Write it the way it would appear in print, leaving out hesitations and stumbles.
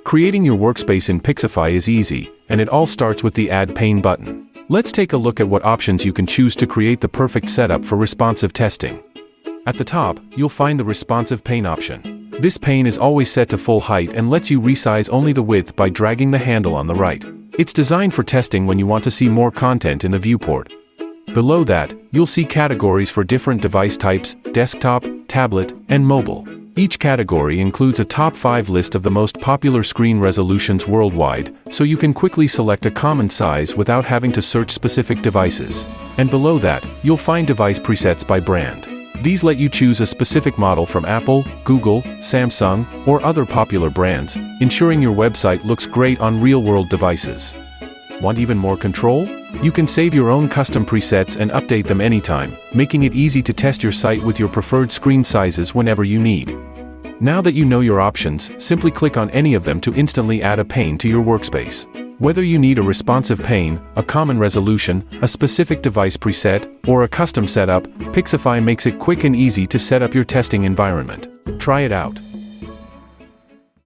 Creating your workspace in Pixefy is easy, and it all starts with the Add Pane button. Let's take a look at what options you can choose to create the perfect setup for responsive testing. At the top, you'll find the Responsive Pane option. This pane is always set to full height and lets you resize only the width by dragging the handle on the right. It's designed for testing when you want to see more content in the viewport. Below that, you'll see categories for different device types: desktop, tablet, and mobile. Each category includes a top 5 list of the most popular screen resolutions worldwide, so you can quickly select a common size without having to search specific devices. And below that, you'll find device presets by brand. These let you choose a specific model from Apple, Google, Samsung, or other popular brands, ensuring your website looks great on real-world devices. Want even more control? You can save your own custom presets and update them anytime, making it easy to test your site with your preferred screen sizes whenever you need. Now that you know your options, simply click on any of them to instantly add a pane to your workspace. Whether you need a responsive pane, a common resolution, a specific device preset, or a custom setup, Pixefy makes it quick and easy to set up your testing environment. Try it out.